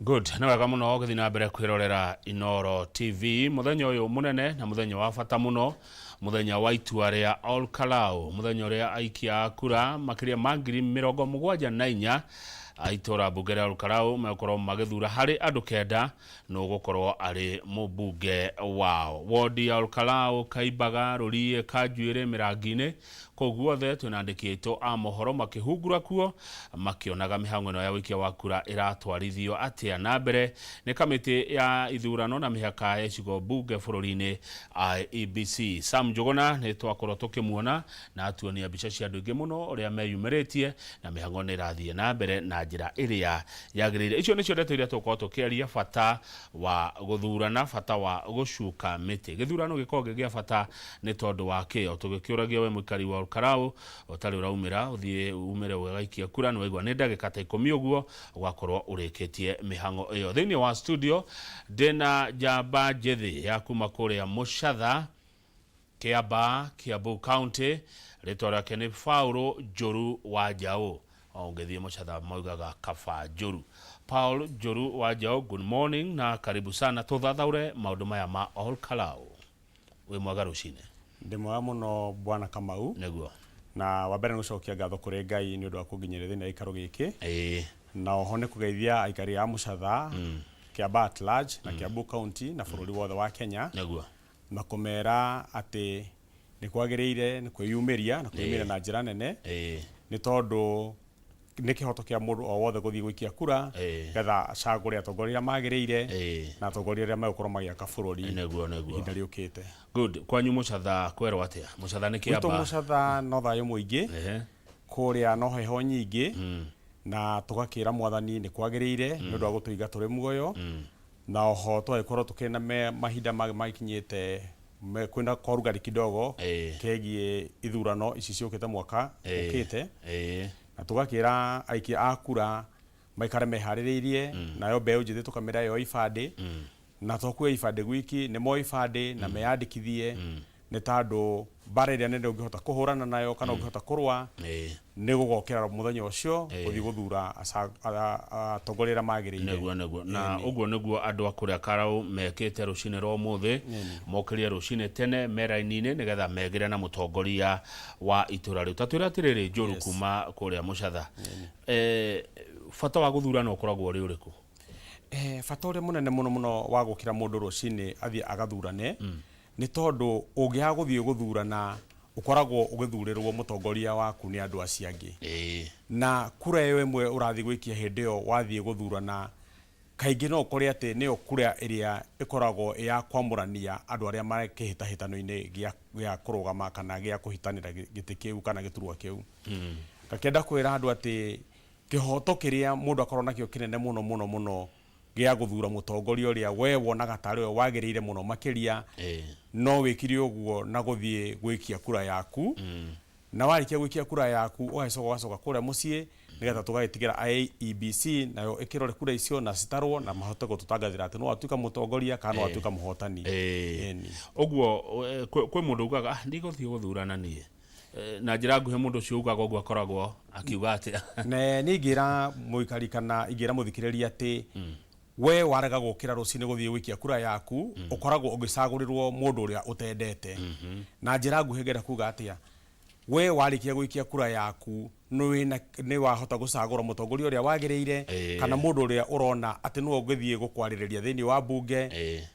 Good. Na wega muno guthi na mbere kwirorera Inoro TV muthenya uyu munene na muthenya wa bata muno muthenya wa Itua ria Kalou muthenya uria aikia kura makiria mangiri 74 aitora bunge ria Kalou mekorwo magithura hari andu kenda no gukorwo ari mubunge wao wodi ya Kalou Kaibaga Rurie Kanjuire Mirangine koguothe tunandikitwo a mohoro makihungura kuo makionaga mihango ino ya wikia wa kura iratwarithio atia na mbere ni kamiti ya ithurano na mihaka ya icigo bunge bururi-ini IEBC. Sam Njuguna ni twakorwo tukimuona na atuonia mbica cia andu ingi muno uria meyumiritie na mihango ni irathie na mbere na njira iria yagirire. Icio nicio ndeto iria tukorwo tukiaria bata wa guthurana, bata wa gucuka miti. Githurano gikorwo gigia bata ni tondu wa kio tugikiuragia we muikari wa Kalou utari uraumira uthie umire wegaikia kura no waigwa ni ndagika ta 10 uguo ugakorwo urikitie mihango iyo. Thiini wa studio dena jamba jethi ya kuma kuria Muchatha Kiambu County ritora kene Paulo Njuru wa Njau ongethie Muchatha moigaga kaba Njuru. Paul Njuru wa Njau, good morning na karibu sana tuthathaure maundu maya ma Kalou. We mwaga rucine ndi mwega muno bwana Kamau neguo na wabere gucokia ngatho kuri Ngai ni undu wa kunginyira thina ikaro giki na oho ne kugeithia aikari a Muchatha Kiambu at large na Kiambu County na bururi wothe wa Kenya neguo na kumera ati ni kwagiriire ni kwiyumiria na kwiyumira na njira nene ni tondu ni kihoto kia mundu o wothe guthii gwikia kura getha acagure atongoria magiriire na atongoria aria megukorwo magiaka bururi neguo ihinda riukite. Good. Kwanyu Muchatha kwero atia? Muchatha ni Kiamba? Wito Muchatha no thayo muingi kuria no heho nyingi na tugakira mwathani ni kwagiriire ni undu wa gutuiga turi muoyo na oho twagikorwo tukina mahinda magikinyite kwenda korugari kidogo kegie ithurano ici ciukite mwaka ukite na tugakira aikia akura maikare mehaririirie nayo mbeu njithi tukamira yo ibande na tokwe ibande gwiki ni mo ibande na meyandikithie ni tandu bara iria nende ungihota kuhurana nayo kana ungihota kurwa ni gugokera muthenya ucio guthi guthura atongorera magiriire neguo na uguo neguo andu akuria Kalou mekite rucine ro muthi mokirie rucine tene meraini-ini nigetha megire na mutongoria wa itura riu tatwira atiriri Njuru kuma kuria Muchatha bata wa guthura no koragwo uri uriku bata uri munene muno wa gukira mundu rucine athie agathurane ni tondu ungiha guthie guthurana ukoragwo ugithurirwo mutongoria waku ni andu aciangi na kura yewe mwe urathi gwikia hindio wathie guthurana kaingi no kuri ati ni kura iria ikoragwo ya kwamurania andu aria makihitahitano-ini gia kurugama kana gia kuhitanira giti kiu kana giturwa kiu kakenda kwira andu ati kihoto kiria mundu akorwo nakio kinene muno gia guthura mutongoria uria we wonaga tari we wagiriire muno makiria no wikiri uguo na guthie gwikia kura yaku na warikia gwikia kura yaku ugacoka kuria mucii nigetha tugagitigira IEBC nayo ikirore kura icio na citarwo na mahote gututangathira ati no atuika mutongoria kana no atuika muhotani uguo kwi mundu ugaga ndiguthie guthurana nie na njira nguhe mundu ucio ugaga uguo akoragwo akiuga atia ne ningira muikari kana ingira muthikiriria ati we warega gukira rucine guthie gwikia kura yaku ukoragwo ugicagurirwo mundu uria utendete na njira nguhegera kuga atia we warikia gwikia kura yaku ni wahota gucagura mutongoria uria wagiriire kana mundu uria urona ati no ugithie gukwarireria thiini wa bunge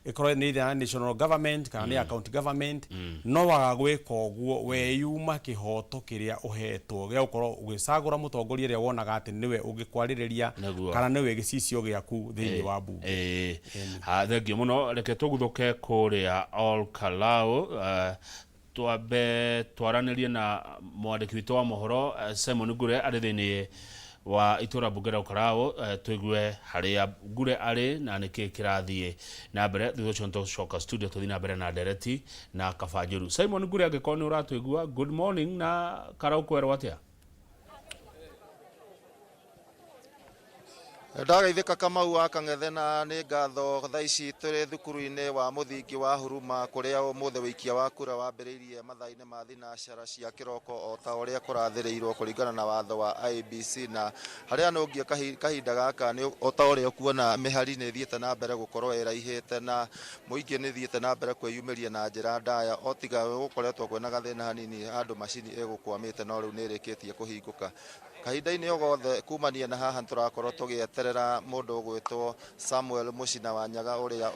ikorwo ni national government kana ni county government no wagagwika uguo we yuma kihoto kiria uhetwo gia ukorwo ugicagura mutongoria uria wonaga ati niwe ugikwarireria kana niwe gicicio giaku thiini wa bunge thengio muno reke tuguthuke kuria Kalou twabe twaranirie na mwandiki witu wa mohoro Simon Ngure ari thiini wa itura bunge ria Kalou twigue haria Ngure ari na niki kirathie na mbere thutha cio shoka studio tuthi na mbere na dereti na kaba Njuru. Simon Ngure angikoni uratwigua, good morning na Kalou kwero atia? Ndagaithĩka Kamau wa Kang'ethe na nĩ ngatho thaa ici tũrĩ thukuru-inĩ wa mũthingi wa Huruma kũrĩa ũmũthĩ wĩikia wa kura wambĩrĩirie mathaa-inĩ ma thinacara cia kĩroko o ta ũrĩa kũrathĩrĩirwo kũringana na watho wa IEBC, na harĩa nũngia kahinda gaka nĩ o ta ũrĩa kuona mĩhari nĩ ĩthiĩte na mbere gũkorwo ĩraihĩte na mũingĩ nĩ ĩthiĩte na mbere kwĩyumĩria na njĩra ndaya, o tiga gũkoretwo kwĩna gathĩna hanini handũ macini ĩgũkwamĩte no rĩu nĩ ĩrĩkĩtie kũhingũka. Kahinda-inĩ o gothe kumania na haha tũrakorwo tũgĩeterera mũndũ ũgwĩtwo Samuel Mũcina wa Nyaga ũrĩa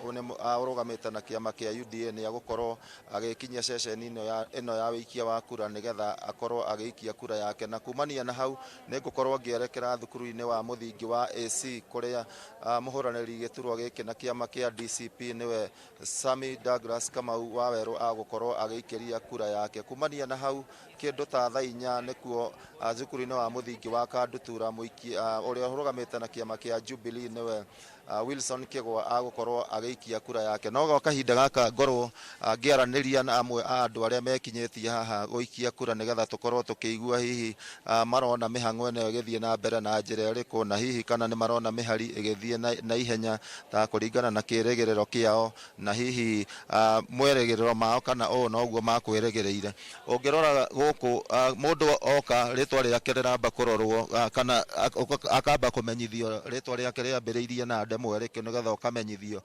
ũrũgamĩte na kĩama kĩa UDA nĩ agũkorwo agĩkinyia ceceni ĩno ya wĩikia wa kura nĩgetha akorwo agĩikia kura yake, na kumania na hau nĩ ngũkorwo ngĩerekera thukuru-inĩ wa mũthingi wa AC kũrĩa mũhũranĩri gĩturwa gĩkĩ na kĩama kĩa DCP nĩwe Sami Douglas Kamau wa Werũ agũkorwo agĩikĩria kura yake. Kumania na hau kĩndũ ta thaa 4 nĩkuo thukuru-inĩ wa mũthingi wa Kandutura ũrĩa ũrũgamĩte na kĩama kĩa Jubilee nĩwe Wilson Kĩgwa agũkorwo agĩikia kura yake. No gwa kahinda gaka ngorwo ngĩaranĩria na amwe a andũ arĩa mekinyĩtie haha gũikia kura nĩgetha tũkorwo tũkĩigua hihi marona mĩhang'o ĩno ĩgĩthiĩ na mbere na njĩra ĩrĩkũ, na hihi kana nĩ marona mĩhari ĩgĩthiĩ na ihenya ta kũringana na kĩrĩgĩrĩro kĩao, na hihi mwĩrĩgĩrĩro mao kana ũũ noguo makwĩrĩgĩrĩire. Ũngĩrora gũkũ mũndũ oka rĩtwa rĩake rĩramba kũrorwo kana akamba kũmenyithio rĩtwa rĩake rĩambĩrĩirie na ndemwa ĩrĩkũ nĩgetha ũkamenyithio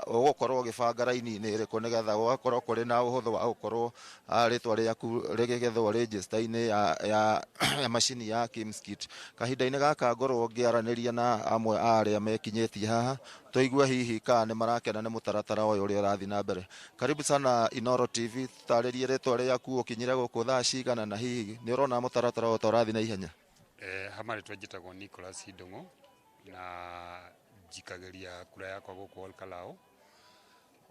ũgũkorwo ũgĩbanga raini-inĩ ĩrĩkũ nĩgetha gũgakorwo kũrĩ na ũhũthũ wa gũkorwo rĩtwa rĩaku rĩgĩgethwo register-inĩ ya macini ya Kimskit. Kahinda-inĩ gaka ngorwo ngĩaranĩria na amwe a arĩa mekinyĩtie haha tũigue hihi kana nĩ marakena nĩ mũtaratara ũyũ ũrĩa ũrathiĩ na mbere. Karibu sana Inoro TV, tũtarĩrie rĩtwa rĩaku, ũkinyire gũkũ thaa cigana na hihi nĩ ũrona mũtaratara ũyũ ta ũrathiĩ na ihenya? Hama rĩtwa njĩtagwo Nicholas Ndung'u na njikagĩria kura yakwa gũkũ Kalou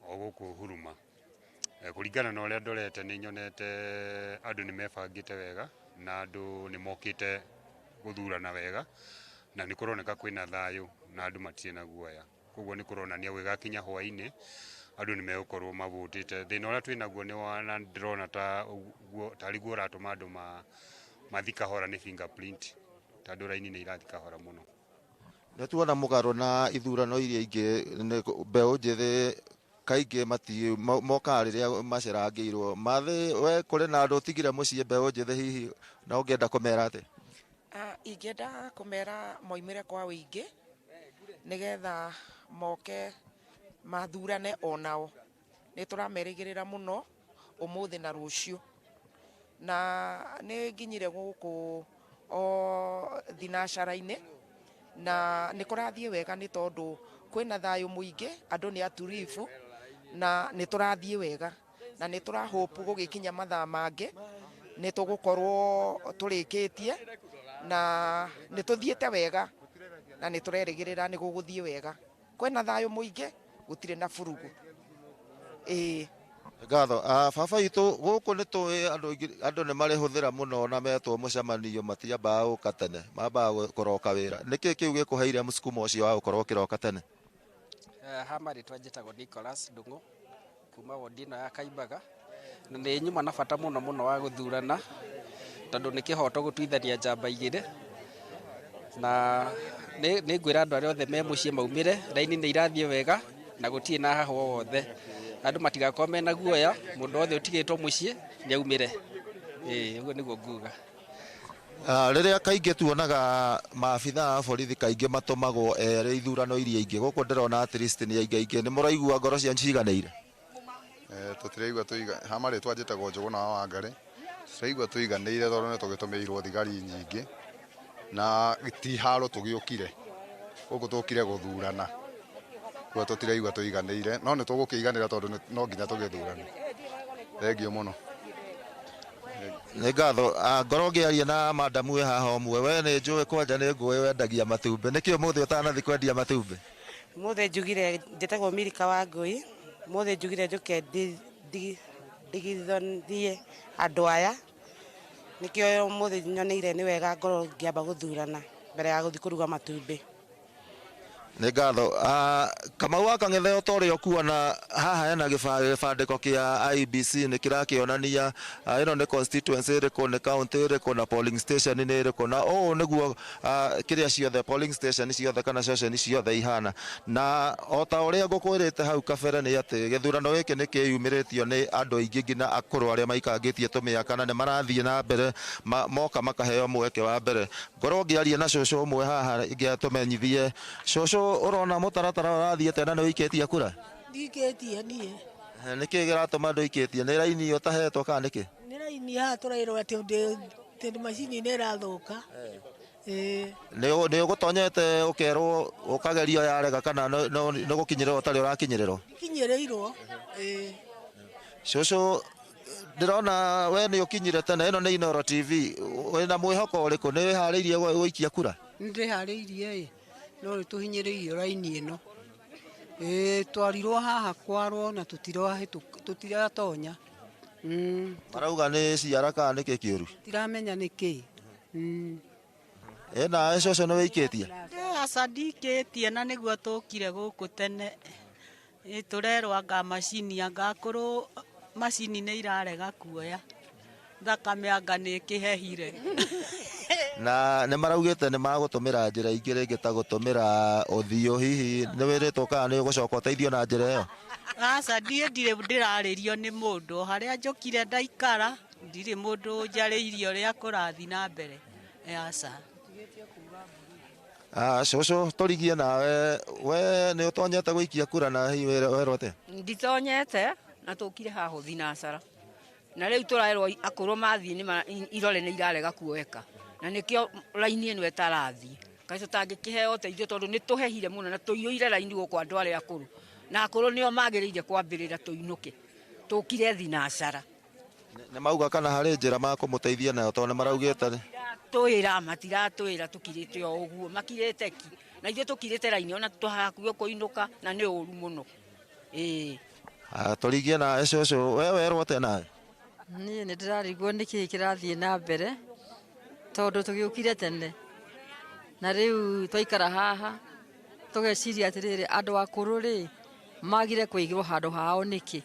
o gũkũ Huruma. Kũringana na ũrĩa ndorete nĩ nyonete andũ nĩ mebangĩte wega na andũ nĩ mokĩte gũthurana wega na nĩ kũroneka kwĩna thayũ na andũ matirĩ na guoya. Koguo nĩ kũronania gwĩgakinya hwaĩ-inĩ andũ nĩ megũkorwo mavũtĩte. Thĩna ũrĩa twĩnaguo nĩ wana ndĩrona tarĩ guo ũratũma andũ mathi kahora nĩ fingerprint, tondũ raini nĩ irathi kahora mũno. Nĩ tuona mũgarũ na ithurano iria ingĩ mbeũ njĩthĩ kaingĩ mokaga rĩrĩa macerangĩirwo. Mathĩ we kũrĩ na andũ ũtigire mũciĩ mbeũ njĩthĩ hihi na ũngĩenda kũmera atĩ? Ingĩenda kũmera moimĩre kwa wĩingĩ nĩgetha moke mathurane onao. Nĩ tũramerĩgĩrĩra mũno ũmũthĩ na rũciũ, na nĩ nginyire gũkũ o thinacara-inĩ na nĩ kũrathiĩ wega nĩ tondũ kwĩna thayũ mũingĩ, andũ nĩ aturibu na nĩ tũrathiĩ wega na nĩ tũrahope gũgĩkinya mathaa mangĩ nĩ tũgũkorwo tũrĩkĩtie na nĩ tũthiĩte wega na nĩ tũrerĩgĩrĩra nĩ gũgũthiĩ wega. Kwĩna thayũ mũingĩ, gũtirĩ na furugu. Ngatho. Baba witũ gũkũ nĩ tũĩ andũ nĩ marĩhũthĩra mũno na metwo mũcemanio matiambaga gũka tene, mambaga kũroka wĩra. Nĩkĩ kĩu gĩkũheire mũsukuma ũcio wa gũkorwo kĩroka tene? Hama rĩtwa njĩtagwo Nicholas Ndung'u kuma wondi ĩno ya Kaimbaga, na nĩ nyuma na bata mũno wa gũthurana tondũ nĩ kĩhoto gũtuithania njamba igĩrĩ, na nĩ ngwĩra andũ arĩa othe me mũciĩ maumĩre, raini nĩ irathiĩ wega na gũtirĩ na hahu o wothe. Andũ matigakorwo mena guoya, mũndũ wothe ũtigĩtwo mũciĩ nĩ aumĩre. Ũguo nĩguo nguga. Rĩrĩa kaingĩ tuonaga maabithaa a borithi kaingĩ matũmagwo erĩ ithurano iria ingĩ, gũkũ ndĩrona at least nĩ aingaingĩ. Nĩ mũraigua ngoro cianyu ciganĩire? Tũtiraigua hama rĩtwa njĩtagwo Njũgũna wa Wangarĩ, tũraigua tũiganĩire tondũ nĩ tũgĩtũmĩirwo thigari nyingĩ na ti haro tũgĩũkire, gũkũ tũkire gũthurana. Kwa tũtiraigua tũiganĩire, no nĩ tũgũkĩiganĩra tondũ no nginya tũgĩthurane. Thengio mũno. Nĩ ngatho. Ngorwo ngĩaria na madamu wĩ haha ũmwe. We nĩ njũĩ kwanja nĩ ngũĩ wendagia matumbĩ, nĩkĩ ũmũthĩ ũtanathi kwendia matumbĩ? Ũmũthĩ njugire njĩtagwo Milika wa Ngũi, ũmũthĩ njugire njũke ndigithanie andũ aya, nĩkĩo ũmũthĩ nyoneire nĩ wega ngorwo ngĩamba gũthurana mbere ya gũthiĩ kũruga matumbĩ. nĩ ngatho Kamau wa Kang'ethe o ta ũrĩa ũkuona haha hena gĩbandĩko kĩa IEBC nĩ kĩrakĩonania ĩno nĩ constituency ĩrĩkũ, nĩ county ĩrĩkũ, na polling station nĩ ĩrĩkũ, na ũũ nĩguo kĩrĩa ciothe polling station ciothe kana ceceni ciothe ihana. Na o ta ũrĩa ngũkwĩrĩte hau kabere nĩ atĩ gĩthurano gĩkĩ nĩ kĩyumĩrĩtio nĩ andũ aingĩ nginya akũrũ arĩa maikangĩtie tũmĩaka na nĩ marathiĩ na mbere moka makaheo mweke wa mbere. Ngorwo ngĩaria na cũcũ ũmwe haha ngĩatũmenyithie. Cũcũ urona mutaratara urathiĩte na nĩ ũikĩtie kura? Ndikĩtie niĩ. Nĩkĩ gĩratũma ndũikĩtie? Nĩ raini ũtahetwo kana nĩkĩ? Nĩ raini haha tũrairwo atĩ macini nĩ ĩrathũka. Nĩ ũgũtonyete ũkerwo ũkagerio yarega kana nĩ gũkinyĩrĩrwo ũtarĩ ũrakinyĩrĩrwo? Ndikinyĩrĩirwo. Cũcũ ndĩrona we nĩ ũkinyire tene. Ĩno nĩ Inooro TV. Wĩna mwĩhoko ũrĩkũ? Nĩ wĩharĩirie gũikia kura? Nĩndĩharĩirie no nĩ tũhinyĩrĩirio raini ĩno. Twarirwo haha kwarwo na tũtiratonya. Marauga nĩ ciara kana nĩkĩ kĩũru? Tiramenya nĩkĩ. Nawe cũcũ nĩ wĩikĩtie? Aca ndikĩtie na nĩguo tũkire gũkũ tene. Tũrerwo anga macini anga akũrũ macini nĩ irarega kuoya. Thakame anga nĩ kĩhehire. Na nĩ maraugĩte nĩ magũtũmĩra njĩra ingĩ rĩngĩ ta gũtũmĩra ũthiũ. Hihi nĩ wĩrĩtwo kana nĩ ũgũcoka ũteithio na njĩra ĩyo? Aca ndirĩ ndĩrarĩrio nĩ mũndũ. Harĩa njũkire ndaikara ndirĩ mũndũ njarĩirie ũrĩa kũrathi na mbere. Aca. Cũcũ tũrigie nawe, we nĩ ũtonyete gũikia kura na hihi werwo atĩa? Nditonyete na tũkire haha thinacara. Na rĩu tũraerwo akũrũ mathiĩ irore nĩ irarega kuoeka. Na nĩkĩo raini ĩno ĩtarathiĩ. Kaĩ tũtangĩkĩheo ũteithio tondũ nĩ tũhehire mũno na tũiyũire raini gũkũ andũ arĩa akũrũ. Na akũrũ nĩo magĩrĩire kwambĩrĩra tũinũke. Tũkire thinacara. Nĩ mauga kana harĩ njĩra makũmũteithia nayo tondũ nĩ maraugĩte matiratwĩra tũkirĩte o ũguo makirĩte ki. Na ithuĩ tũkirĩte raini ona tũhakuhĩ kũinũka na nĩ ũru mũno. Tũrigie nawe cũcũ, we werwo atĩa nawe? Niĩ nĩ ndĩrarigwo nĩkĩ kĩrathiĩ na mbere tondũ tũgĩũkire tene na rĩu twaikara haha tũgeciria atĩrĩrĩ andũ akũrũ rĩ magire kũigĩrwo handũ hao nĩkĩ.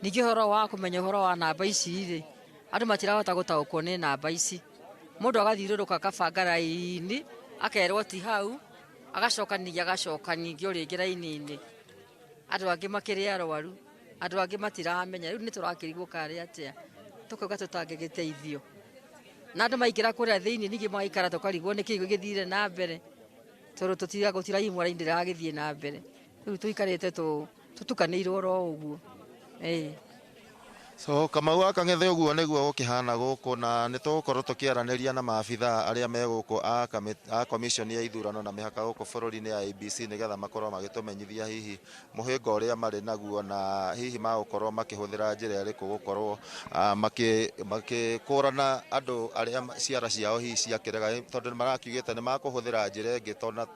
Ningĩ ũhoro wa kũmenya ũhoro wa namba ici rĩ andũ matirahota gũtaũkwo nĩ namba ici. Mũndũ agathiũrũrũka akabanga raini akerwo ti hau agacoka ningĩ ũrĩngĩ raini-inĩ. Andũ angĩ makĩrĩ arwaru, andũ angĩ matiramenya. Rĩu nĩ tũrakĩrigwo karĩ atĩa tũkauga tũtangĩgĩteithio. Na andũ maingĩra kũrĩa thĩinĩ ningĩ magaikara tũkarigwo nĩkĩ gĩgĩthire na mbere tondũ gũtiraimwo raini ndĩragĩthiĩ na mbere. Rĩu tũikarĩte tũtukanĩirwo oro ũguo. So Kamau wa Kang'ethe ũguo nĩguo gũkĩhana gũkũ na nĩ tũgũkorwo tũkĩaranĩria na maabithaa arĩa me gũkũ a commission ya ithurano na mĩhaka gũkũ bũrũri-inĩ ya IEBC nĩgetha makorwo magĩtũmenyithia hihi mũhĩnga ũrĩa marĩ naguo na hihi magũkorwo makĩhũthĩra njĩra ĩrĩkũ gũkorwo makĩkũrana andũ arĩa ciara ciao hihi ciakĩrega, tondũ nĩ marakiugĩte nĩ makũhũthĩra njĩra ĩngĩ tondũ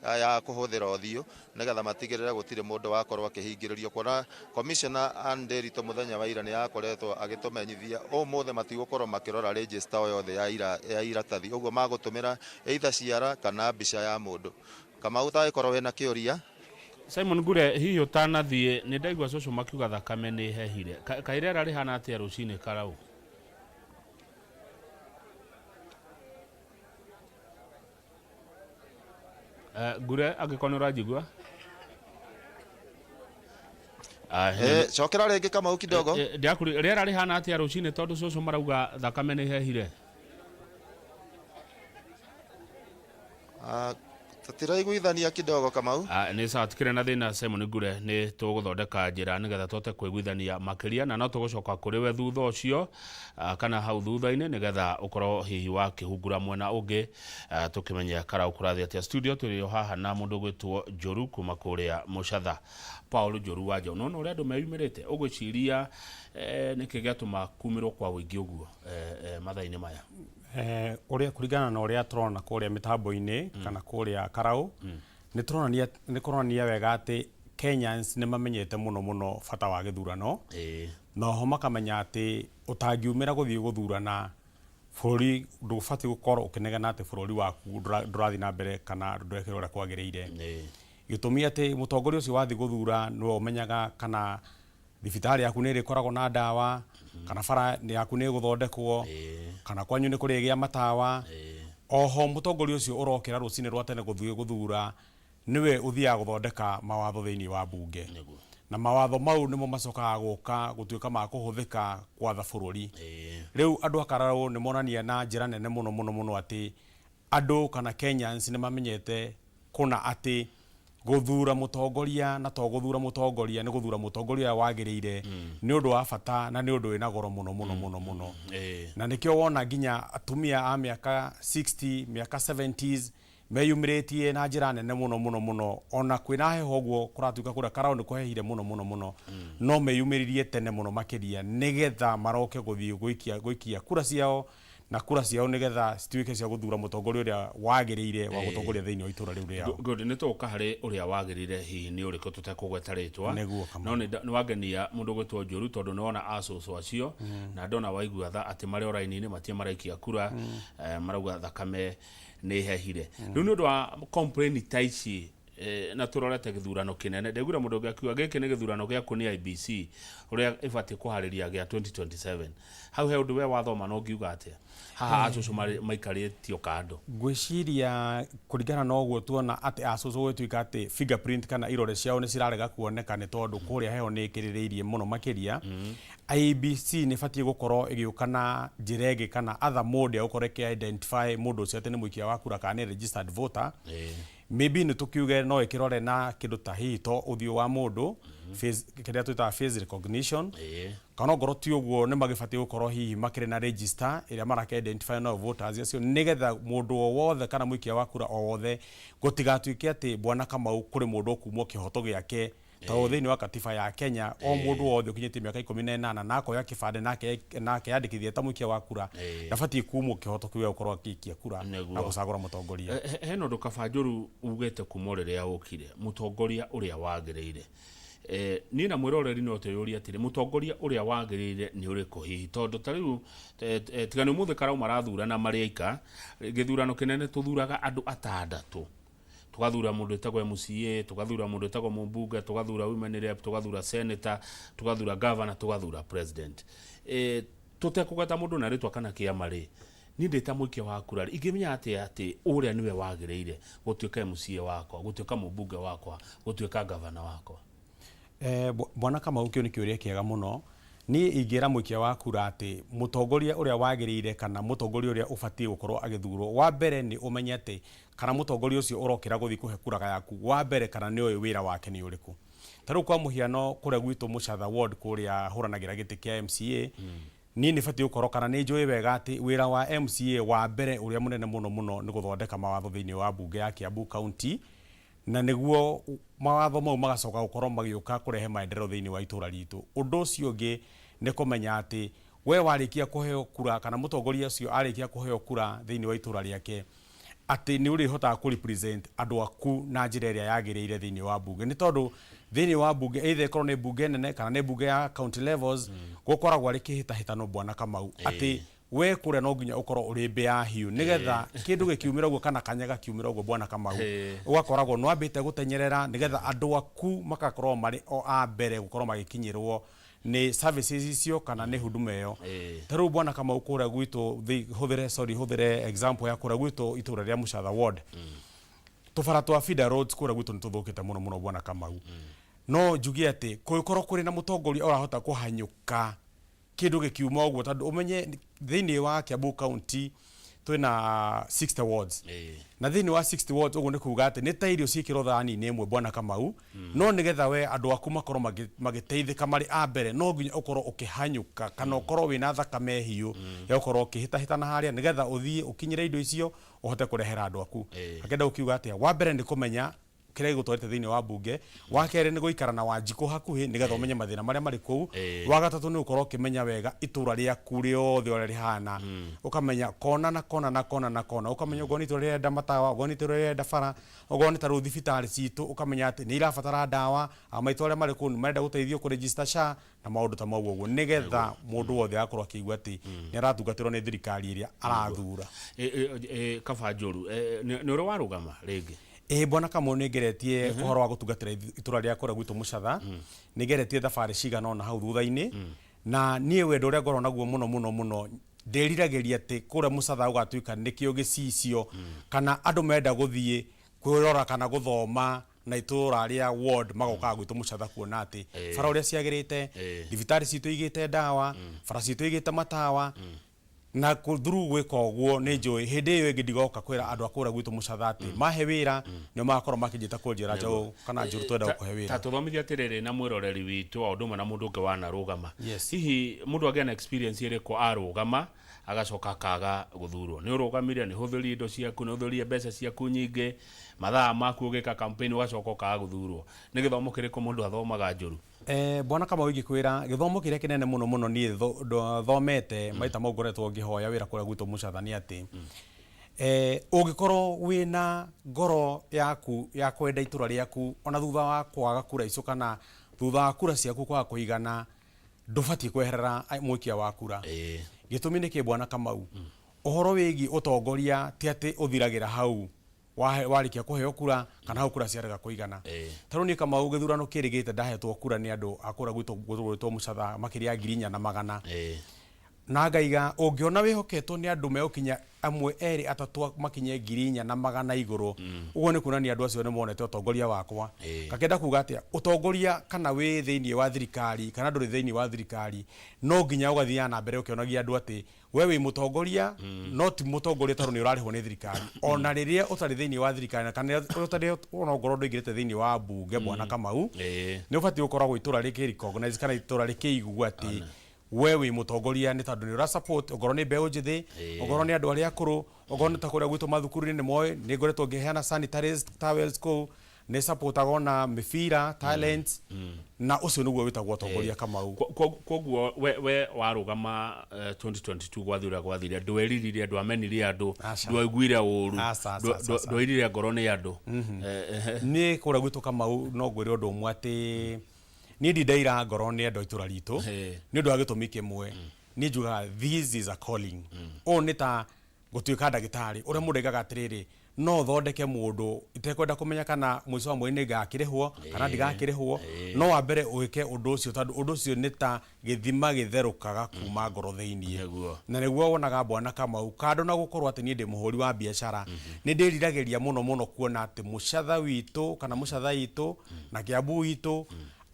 ya kũhũthĩra ũthiũ nĩgetha matigĩrĩre gũtirĩ mũndũ wakorwo akĩhingĩrĩrio. Kuona commissioner Anne Nderitu mũthenya wa ira nĩ akoretwo agĩtũmenyithia ũmũthĩ matigũkorwo makĩrora register o yothe ya iratathi, ũguo magũtũmĩra either ciara kana mbica ya mũndũ. Kamau ũtagĩkorwo wĩna kĩũria? Simon Ngure, hihi ũtanathiĩ nĩ ndaigua cũcũ makiuga thakame nĩ hehire. Kairera rĩhana atĩa rũcinĩ Kalou? Ngure angĩkorwo nĩ ũranjigua? Cokera rĩngĩ Kamau kidogo. Ndiakuri rĩera rĩhana atĩa rũcinĩ tondũ cũcũ marauga thakame nĩ hehire? Tũtiraiguithania kidogo Kamau. Nĩ sawa tikĩrĩ na thĩna Simon Ngure, nĩ tũgũthondeka njĩra nĩgetha tũhote kũiguithania makĩria na no tũgũcoka kũrĩ we thutha ũcio kana hau thutha-inĩ nĩgetha ũkorwo hihi wakĩhungura mwena ũngĩ tũkĩmenya Kalou kũrathiĩ atĩa. Studio tũrĩ haha na mũndũ gwĩtwo Njuru kuma kũrĩa Mũcatha. Paul Njuru wanja no ũrĩa andũ meyumĩrĩte ũgwĩciria nĩkĩ gĩatũma kumĩrwo kwa wĩingĩ ũguo mathaa-inĩ maya? Ũrĩa kũringana na ũrĩa tũrona kũrĩa mĩtambo-inĩ kana kũrĩa Kalou nĩ kũronania wega atĩ Kenyans nĩ mamenyete mũno bata wa gĩthurano na oho makamenya atĩ ũtangiumĩra gũthiĩ gũthurana bũrũri ndũbatiĩ gũkorwo ũkĩnegena atĩ bũrũri waku ndũrathiĩ na mbere kana ndũrekĩra ũrĩa kwagĩrĩire. gitumi ati mutongoria ucio wathi guthura no umenyaga kana thibitari yaku ni rikoragwo na ndawa kana bara yaku ni guthondekwo kana kwanyu ni kurigia matawa oho mutongoria ucio urokira rucine rwa tene guthura niwe uthia guthondeka mawatho thiini wa bunge na mawatho mau nimo macokaga guka gutuika ma kuhuthika kwatha bururi riu andu akararo ni monania na njira nene muno ati andu kana Kenyans ni mamenyete kuna ati guthura mutongoria na to guthura mutongoria ni guthura mutongoria wagirire ni undu wa bata na ni undu wina goro muno na nikio wona nginya atumia a miaka 60 miaka 70s meyumiritie na njira nene muno ona kwina heho guo kuratuika kuria karao ni kuhehire muno no meyumiririe tene muno makiria nigetha maroke guthii guikia kura ciao na kura ciao nigetha cituike cia guthura mutongoria uria wagirire wa gutongoria thiini wa itura riu riao good ni tuka hari uria wagirire hihi ni uriko tutekugweta ritwa no ni wagenia mundu gwetwo Njuru tondu nona asoso acio na ndona waigua tha ati mari oraini-ini matie maraikia kura marauga thakame ni hehire riu ni undu wa complain taici na turorete githurano kinene ndegura mundu ngiakiuga giki ni githurano gia kuni IBC uria ibati kuhariria gia 2027 hau he undu we wathoma no ngiuga atia haha acucu maikaritio kando gwiciria kuringana na uguo tuona ati acucu gwetuika ati fingerprint kana irore ciao ni cirarega kuoneka ni tondu kuria heho ni ikiririirie muno makiria IBC ni batie gukorwo igiukana njirege kana other mode ya gukorwo identify mundu ucio ati ni muikia wa kura kana registered voter maybe ni tukiuge no ikirore na kindu ta hito uthio wa mundu face kiria twita face recognition kana ngoro ti uguo ni magibati gukorwo hihi makire na register iria marake identify no voters acio nigetha mundu o wothe kana muikia wa kura o wothe gutigatuike ati bwana Kamau kuri mundu okumwo kihoto giake tao thiini wa katiba ya Kenya o mundu wothe ukinyite miaka 18 na akoya kibande nake yandikithie ta muikia wa kura ndabati kumwo kihoto kiwe gukorwo akikia kura na gucagura mutongoria heno ndukabajuru ugete kumorere ukire mutongoria uria wagirire ni na mwiroreri no tuyuri atire mutongoria uria wagirire ni uriko hihi tondu tariu tigani muthe karau marathura na mariaika githurano kinene tuthuraga andu atandatu tugathura mundu etagwo MCA tugathura mundu etagwo mumbunge tugathura women rep tugathura senator tugathura governor tugathura president tutekugata mundu na ritwa kana kiama ri ni ndeta muikia wa kura ingimenya ati uria niwe wagirire gutuika MCA wakwa gutuika mumbunge wakwa gutuika governor wakwa bwana Kamau kio ni kiuria kiega muno ni ingira muikia wa kura ati mutongoria uria wagirire kana mutongoria uria ubatie gukorwo agithurwo wa mbere ni umenyete kana mutongoria ucio urokira guthi kuhe kura yaku wa mbere kana ni oyo wira wake ni uriku taru kwa muhiano kuria gwitu Muchatha ward kuria huranagira giti kia MCA ni batie gukorwo kana ni njui wega ati wira wa MCA wa mbere uria munene muno ni guthondeka mawatho thiini wa bunge ya Kiambu County na niguo mawatho mau magacoka gukorwo magiuka kurehe maendeleo thiini wa itura ritu undu ucio ngi ni kumenya ati we warikia kuheo kura kana mutongoria ucio arikia kuheo kura thiini wa itura riake ati ni uri hota ku represent andu aku na njira iria yagirire thiini wa bunge ni tondu thiini wa bunge either ikorwo ni bunge nene kana ni bunge ya county levels gukoragwo ari kihitahitano bwana Kamau ati we kure no nginya ukorwo uri mbea hiu nigetha kindu gikiumira uguo kana kanyaga kiumira uguo bwana Kamau ugakoragwo no ambite gutenyerera nigetha andu aku makakorwo mari o a mbere gukorwo magikinyirwo ni services icio kana ni huduma iyo taru bwana Kamau kura gwitu huthire example ya kura gwitu itura ria Muchatha ward tubara twa feeder roads kura gwitu nituthukite muno bwana Kamau no njugi ati kuikorwo kuri na mutongoria orahota kuhanyuka kindu gikiuma uguo tondu umenye thiini wa Kiambu County twina 60 wards na thiini wa 60 wards uguo ni kuuga ati ni ta irio cikiro thani ni imwe bwana Kamau no nigetha we andu aku makorwo magiteithika mari a mbere no nginya ukorwo ukihanyuka kana ukorwo wina thakame hiu ya ukorwo ukihitahitana haria nigetha uthie ukinyire indo icio uhote kurehera andu aku akenda ukiuga ati wa mbere ni kumenya kire gutwarite thiini wa bunge wa kere ni guikara na Wanjiku hakuhi nigetha umenye mathina maria mari kuu wa gatatu ni ukorwo ukimenya wega itura ria kuri othe ore rihana ukamenya kona na kona ukamenya ugo ni tura ria matawa ugo ni tura ria bara ugo ni taru thibitari citu ukamenya ati ni irabatara dawa amaitwa ria mari kuu ni marenda guteithio ku register SHA na maundu ta mau uguo nigetha mundu wothe akorwo akigwa ati ni aratungatirwo ni thirikari iria arathura Kaba Njuru ni uri warugama ringi Bwana Kamau ngeretie uhoro wa gutungatira itura ria kora gwitu Mucatha ngeretie thabari cigana ona hau thutha-ini na nie wendo uria ngorwo naguo muno ndiriragiria ati kura Mucatha ugatuika nikio gicicio kana andu menda guthie kwirora kana guthoma na itura ria ward magoka gwitu Mucatha kuona ati bara uria ciagirite thibitari citu igite ndawa bara citu igite matawa na through gwika uguo ni njui hindi iyo ingi ndigoka kwira andu akura gwitu Mucatha ati mahe wira ni makorwo makijita kunjira njau kana njuru twenda kuhe wira ta tuthomithia atiriri na mwiroreri witu wa undu na mundu ungi wanarugama hihi mundu agena experience iri ko arugama agacoka kaga guthurwo ni urugamire ni huthurie indo ciaku ni huthurie mbeca ciaku nyingi mathaa maku ugika campaign ugacoka kaga guthurwo ni githomo kiriko mundu athomaga Njuru Bwana Kamau ngikwira githomo kiria kinene muno ni thomete maita mongoretwo ngihoya wira kuria gwitu Mucatha ni ati ungikorwo wina ngoro yaku ya kwenda itura riaku ona thutha wa kwaga kura icio kana thutha wa kura ciaku kwaga kuigana ndubati kweherera mwikia wa kura gitumi niki Bwana Kamau uhoro wigi utongoria ti ati uthiragira hau warikia kuheo kura kana hau kura ciarega kuigana taru ni Kamau githurano kirigite ndahetwo kura ni andu akura gwitwo Mucatha makiria 400 na ngaiga ungiona wihoketwo ni andu meukinya amwe eri atatu makinye 400 iguru ugo ni kuna ni andu acio ni monete utongoria wakwa kakenda kuga atia utongoria kana wi thiini wa thirikari kana nduri thiini wa thirikari no nginya ugathia na mbere ukionagia andu ati we wi mutongoria no ti mutongoria taru ni urarihwo ni thirikari ona riria utari thiini wa thirikari kana utari ona ngoro ndingirite thiini wa bunge Bwana Kamau ni ubati ukoragwo itura riki recognize kana itura riki igua ati wewe mutongoria ni tondu ni ura support ogoro ni mbeu njithi ogoro ni andu aria akuru ogoro ni takuria gwitu mathukuru ni moy ni ngoretwo ngiheana sanitaries towels ko ni support agona mifira talents na ucio niguo witagwo utongoria Kamau koguo we warugama 2022 gwathire ndweriririe andu amenirie andu ndwaiguire uru ndwairire ngoro ni andu ni kuria gwitu Kamau no ngwire undu umwe ati ni ndidaira ngoro ni andu itura ritu ni undu wa gitumi kimwe ni njuga this is a calling o ni ta gutuika ndagitari uria mundu aigaga atiriri no thondeke mundu itekwenda kumenya kana mwico wa mwini ngakirihwo kana ndigakirihwo no wa mbere uike undu ucio tondu undu ucio ni ta githima githerukaga kuma ngoro thiini na niguo wonaga Bwana Kamau kando na gukorwo ati ni ndi muhuri wa biashara ni ndiriragiria muno kuona ati Mucatha witu kana Mucatha itu na Kiambu itu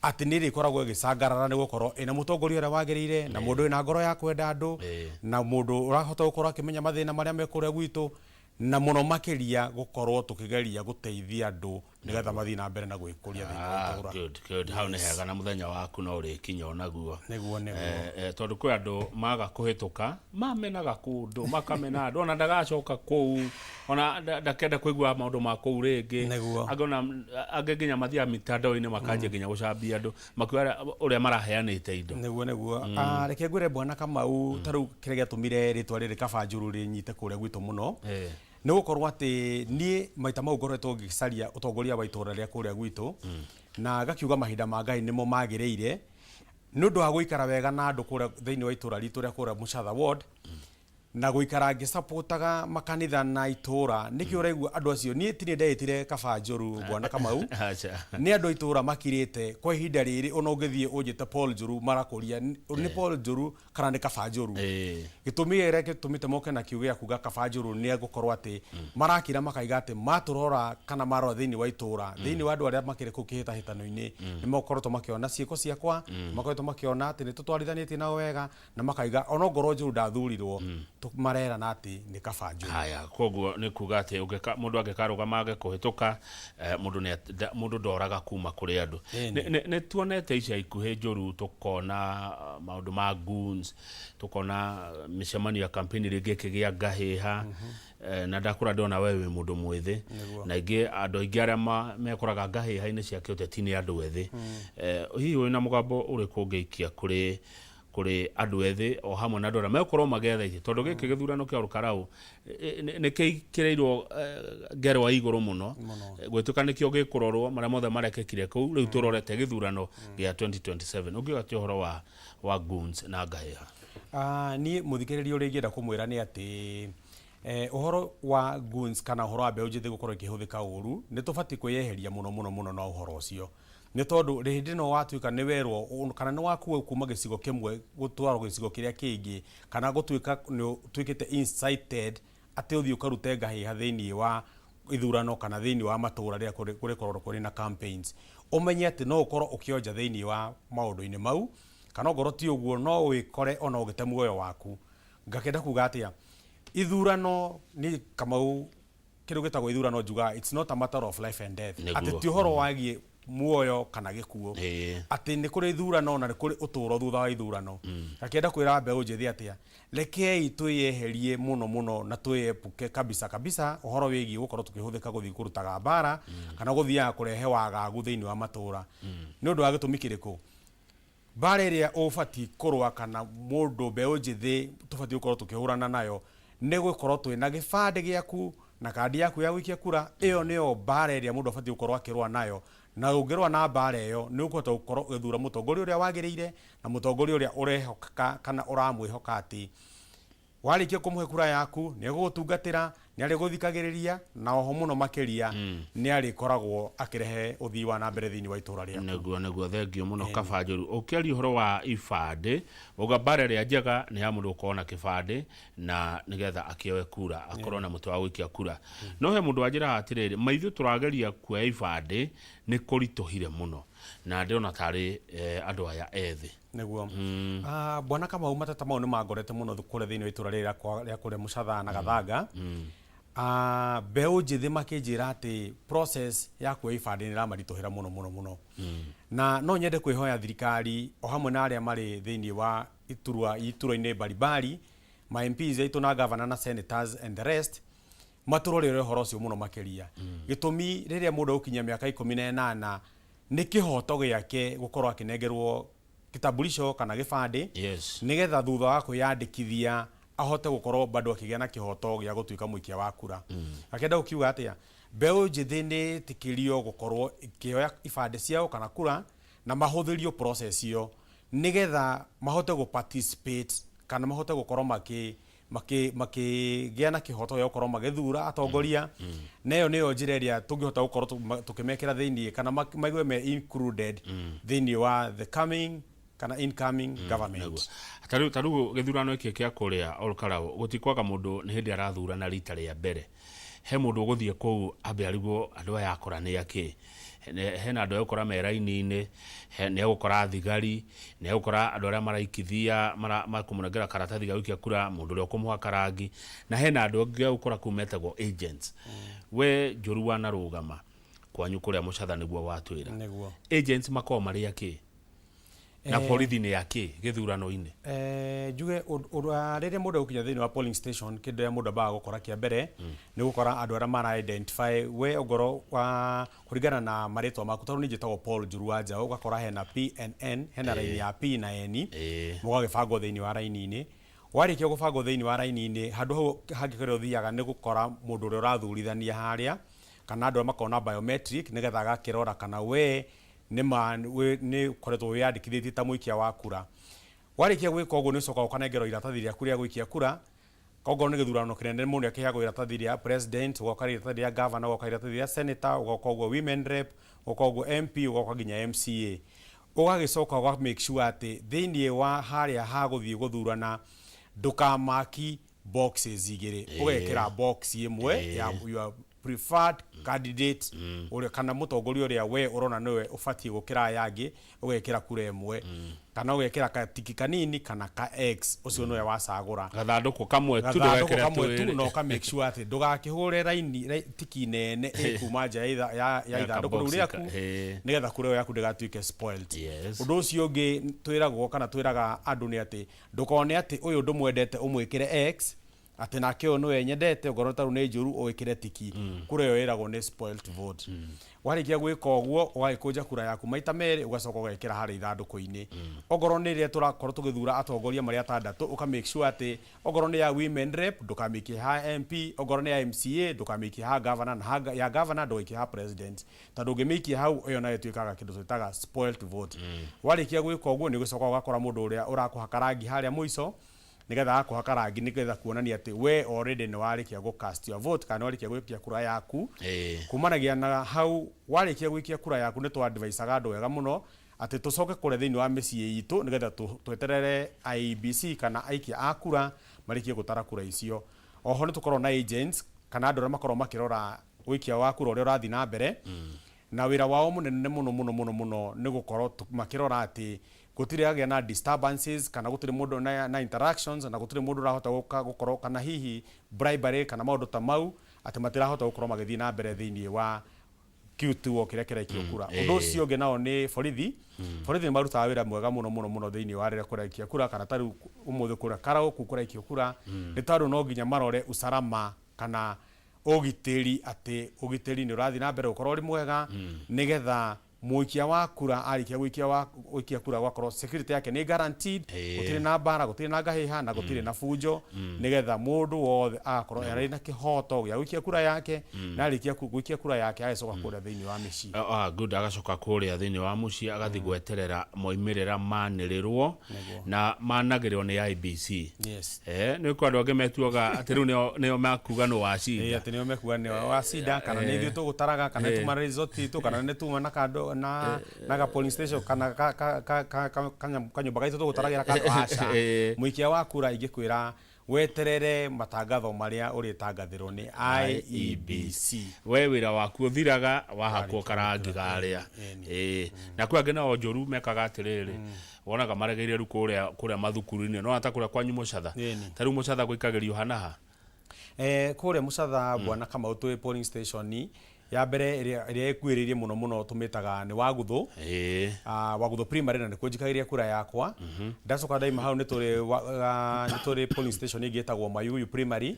ati niri koragwo gicangarara ni gukorwo ina mutongoria ura wagirire na mundu ina ngoro ya kwenda andu na mundu urahota gukorwo akimenya mathina maria mekuria gwitu na muno makiria gukorwo tukigeria guteithia andu nigetha mathii na mbere na gwikuria thiini wa itura good hau ni hega na muthenya waku no uri kinya onaguo tondu kwi andu maga kuhituka mamenaga kundu makamena andu ona ndagacoka kuu ona ndakenda kuigua maundu ma kuu ringi agona angiginya mathia mitandao-ini makanje ginya gucambia andu makiuria uria maraheanite indo niguo reke ngwire Bwana Kamau taru kiria giatumire ritwa riri kaba Njuru rinyite kuria gwitu muno ni gukorwo ati ni maita mau ngoretwo ngicaria utongoria wa itura ria kuria gwitu na gakiuga mahinda ma Ngai nimo magirire ni undu wa guikara wega na andu kuria thiini wa itura ritu ria kuria Mucatha ward na guikara ngisupportaga makanitha na itura niki uraigua andu acio ni tini ndetire kaba Njuru Bwana Kamau ni andu itura makirite kwa ihinda riri ona ungithie unjite Paul Njuru marakuria ni Paul Njuru kana ni kaba Njuru gitumi reke tumite moke na kiuge ya kuga kaba Njuru ni gukorwo ati marakira makaiga ati maturora kana marora thiini wa itura thiini wa andu aria makire kukihita hitano-ini ni makoretwo makiona ciiko ciakwa makoretwo makiona ati ni tutwarithanĩtie nao wega na makaiga ona ngoro Njuru ndathurirwo marera nati ni kaba Njuru haya koguo ni kuga ati mundu angikarugama agikuhituka mundu ndoraga kuma kuri andu ni tuonete ica ikuhe Njuru tukona maundu ma goons tukona micemanio ya campaign ringi kigia ngahiha na ndakura ndona wewe mundu mwithi na ingi andu aingi aria mekuraga ngahiha-ini cia kiuteti ni andu ethi hihi wina mugambo uri kungiikia kuri andu ethi o hamwe na ndora mekorwo magetha tondu giki githurano kia Kalou ni kikireirwo ngero wa iguru muno gwituka nikio gikurorwo maria mothe marekekire kuu riu turorete githurano gia 2027 ungigatia uhoro wa goons na ngahiha ni muthikiriria uri ngienda kumwira ni ati uhoro wa goons kana uhoro wa mbeũ njĩthĩ gũkorwo ikĩhũthĩka ũru nĩ tũbatiĩ kwĩyeheria mũno na ũhoro ũcio nĩ tondũ rĩndĩ no watuĩka nĩ werwo kana nĩ wakuo kuma gĩcigo kĩmwe gũtwarwo gĩcigo kĩrĩa kĩngĩ kana gũtuĩka nĩ tuĩkĩte incited atĩ ũthiĩ ũkarute ngahĩha thĩinĩ wa ithurano kana thĩinĩ wa matũũra rĩrĩa kũrĩkorwo kũrĩ na campaigns ũmenye atĩ no ũkorwo ũkĩonja thĩinĩ wa maũndũ-inĩ mau kana ongorwo ti ũguo no wĩkore ona ũgĩte muoyo waku ngakĩenda kuga atĩa ithurano ni Kamau kĩrĩa gĩtagwo ithurano njuga it's not a matter of life and death atĩ ti ũhoro wagiĩ muoyo kana gĩkuo atĩ nĩ kũrĩ ithurano na nĩ kũrĩ ũtũũro thutha wa ithurano ngakĩenda kwĩra mbeũ njĩthĩ atĩa rekei twĩyeherie mũno na twĩepuke kabisa ũhoro wĩgiĩ gũkorwo tũkĩhũthĩka gũthiĩ kũrutaga mbara kana gũthiaga kũrehe wagagu thĩinĩ wa matũũra nĩ ũndũ wa gĩtũmi kĩrĩkũ mbara ĩrĩa ũbatiĩ kũrũa kana mũndũ mbeũ njĩthĩ tũbatiĩ gũkorwo tũkĩhũrana nayo nĩ gũkorwo twĩna gĩbandĩ gĩaku na kandi yaku ya gũikia kura ĩyo nĩyo mbara ĩrĩa mũndũ abatiĩ gũkorwo akĩrũa nayo na ũngĩrũa na mbara ĩyo nĩ ũkũhota gũkorwo ũgĩthura mũtongoria ũrĩa wagĩrĩire na mũtongoria ũrĩa ũrehoka kana ũramwĩhoka atĩ warĩkia kũmũhe kura yaku nĩ egũgũtungatĩra nĩ arĩgũthikagĩrĩria na oho mũno makĩria nĩ arĩkoragwo akĩrehe ũthii wa na mbere thĩinĩ wa itũũra rĩaku nĩguo thengio mũno Kaba Njũru ũkĩaria ũhoro wa ibandĩ uga mbara ĩrĩa njega nĩ ya mũndũ gũkorwo na kĩbandĩ na nĩgetha akĩoe kura akorwo na mũtwe wa gũikia kura no he mũndũ wanjĩra atĩrĩrĩ maithuĩ tũrageria kuoya ibandĩ nĩ kũritũhire mũno na ndĩrona tarĩ andũ aya ethĩ nĩguo bwana Kamau mateta mau nĩ mangorete mũno kũrĩa thĩinĩ wa itũũra rĩa kũrĩa Mũcatha na Gathanga mbeũ njĩthĩ makĩnjĩra atĩ process ya kuoya ibandĩ nĩ ĩramaritũhĩra mũno na no nyende kwĩhoya thirikari o hamwe na arĩa marĩ thĩinĩ wa iturwa-inĩ mbalimbali ma MPs aitũ na governor na senators and the rest matũrorere ũhoro ũcio mũno makĩria gĩtũmi rĩrĩa mũndũ ũkinyia mĩaka 18 nĩ kĩhoto gĩake gũkorwo akĩnengerwo kitambulisho kana gĩbandĩ nĩgetha thutha wa kwĩyandĩkithia ahote gũkorwo bado akĩgĩa na kĩhoto gĩa gũtuĩka mũikia wa kura akĩenda gũkiuga atĩa mbeũ njĩthĩ nĩ tĩkĩrio gũkorwo ikĩoya ibandĩ ciao kana kura na mahũthĩrio process iyo nĩgetha mahote participate kana mahote gũkorwo makĩgĩa na kĩhoto gĩa gũkorwo magĩthura atongoria na ĩyo nĩyo njĩra ĩrĩa tũngĩhota gũkorwo tũkĩmekĩra thĩinĩ kana maigue me included thĩinĩ wa the coming kana incoming government tarĩu gĩthurano gĩkĩ kĩa kũrĩa Olkalau gũtikwaga mũndũ nĩ hĩndĩ arathurana rita rĩa mbere he mũndũ ũgũthiĩ kũu ambe arigwo andũ aya akora nĩ akĩ hena andũ egũkora me raini-inĩ nĩ egũkora thigari nĩ egũkora andũ arĩa maraikithia makũmũnengera karatathi ga gũikia kura mũndũ ũrĩa ũkũmũha karangi na hena andũ angĩ egũkora kũu metagwo agents we Njũru wanarũgama kwanyu kũrĩa Mũcatha nĩguo watwĩra agents makoragwo marĩ akĩ na borithi nĩ akĩ gĩthurano-inĩ njuge rĩrĩa mũndũ ũkinya thĩinĩ wa polling station kĩndũ ya mũndũ ambaga gũkora kĩa mbere nĩ gũkora andũ arĩa mara identify we ongorwo kũringana na marĩtwa maku tondũ nĩ njĩtagwo Paul Njũru wa Njaũ ũgakora hena PNN hena raini ya P na N mũgagĩbangwo thĩinĩ wa raini-inĩ warĩkia gũbangwo thĩinĩ wa raini-inĩ handũ hau hangĩ kũrĩa ũthiaga nĩ gũkora mũndũ ũrĩa ũrathurithania harĩa kana andũ arĩa makona biometric nĩgetha agakĩrora kana we nĩ koretwo wĩyandĩkithĩtie ta mũikia wa kura warĩkia gwĩka ũguo nĩ ũcokaga ũkanengerwo iratathi rĩaku rĩa gũikia kura koguo nĩ gĩthurano kĩnene mũndũ akĩheagwo iratathi rĩa president ũgoka iratathi rĩa governor ũgoka iratathi rĩa senator ũgoka ũguo women rep ũgoka ũguo MP ũgoka nginya MCA ũgagĩcoka ũga make sure atĩ thĩinĩ wa harĩa ha gũthiĩ gũthurana ndũkamaki boxes igĩrĩ ũgekĩra box ĩmwe ya your preferred candidate ũrĩa kana mũtongoria ũrĩa we ũrona nĩwe ũbatiĩ gũkĩra yangĩ ũgekĩra kura ĩmwe kana ũgekĩra katiki kanini kana ka X ũcio nĩwe wacagũra gathandũkũ kamwe tu na ũka make sure atĩ ndũgakĩhũre raini tiki nene ĩkuma nja ya ithandũkũ rĩu rĩaku nĩgetha kura ĩyo yaku ndĩgatuĩke spoiled ũndũ ũcio ũngĩ twĩragwo kana twĩraga andũ nĩ atĩ ndũkone atĩ ũyũ ndũmwendete ũmwĩkĩre X atĩ nake ũyũ nĩwe nyendete ongorwo tarĩu nĩ Njũru ũgĩkĩre tiki kura ĩyo ĩragwo nĩ spoiled vote warĩkia gwĩka ũguo ũgagĩkũnja kura yaku maita merĩ ũgacoka ũgekĩra harĩa ithandũkũ-inĩ ongorwo nĩ rĩrĩa tũrakorwo tũgĩthura atongoria marĩa atandatũ ũka make sure atĩ ongorwo nĩ ya women rep ndũkamĩikie ha MP ongorwo nĩ ya MCA ndũkamĩikie ha governor na ya governor ndũgaikie ha president tondũ ũngĩmĩikia hau ĩyo nayo ĩtuĩkaga kĩndũ twĩtaga spoiled vote warĩkia gwĩka ũguo nĩ ũgũcoka ũgakora mũndũ ũrĩa ũrakũhaka rangi harĩa mũico nigetha akuhaka rangi nigetha kuonania ati we already ni warikia go cast your vote kana warikia gwikia kura yaku kumanagia na hau warikia gwikia kura yaku ni twa advise aga andu wega muno ati tucoke kure thiini wa micii itu nigetha tweterere IEBC kana aikia akura marikie gutara kura icio. Oho ni tukorwo na agents kana andu makorwo makirora wikia wa kura uria urathi na mbere na wira wao munene muno ni gukorwo makirora ati gutire agia na disturbances kana gutire mundu na interactions na gutire mundu rahota gukorwo kana hihi bribery kana maundu ta mau ati matirahota gukorwo magithii na mbere thiini wa Q2 kire kiraikio kura. Undu ucio nge nao ni borithi borithi marutaga wira mwega muno thiini wa rire kuraikia kura kana taru umuthi kura Kalou kuraikia kura ni taru no nginya marore usalama kana ugitiri ati ugitiri ni urathi na mbere ukorwo ri mwega nigetha muikia wa kura arikia wikia kura gwakorwo security yake ni guaranteed gutire na bara gutire na ngahiha na gutire na fujo nigetha mundu wothe akorwo ari na kihoto gya wikia kura yake na arikia wikia kura yake agacoka kuria thiini wa micii good agacoka kuria thiini wa mucii agathi gweterera moimirira manirirwo na managirwo ni IEBC ni kwa andu angi metuaga ati riu nio makuga no wacinda ati nio mekuga ni wacinda kana ni ithu tugutaraga kana tuma resort itu kana ni tuma na kando na ga polling station kana kanyumba gaitu tugutaragira kando aca muikia wa kura ingikwira weterere matangatho maria uri tangathirwo ni IEBC we wira waku uthiraga wahakwo karangi garia na kwa ngena o Njuru mekaga atiriri wonaga maregeire ru kuria mathukuru-ini no ata kuria kwanyu Mucatha taru Mucatha gwikagirio hanaha kuria Mucatha bwana kama utwe polling station ya mbere iria ikuiririe muno tumitaga ni Waguthu Waguthu primary na nikujikagiria kura yakwa ndacoka daima hau ni turi polling station igitagwo Mayuyu primary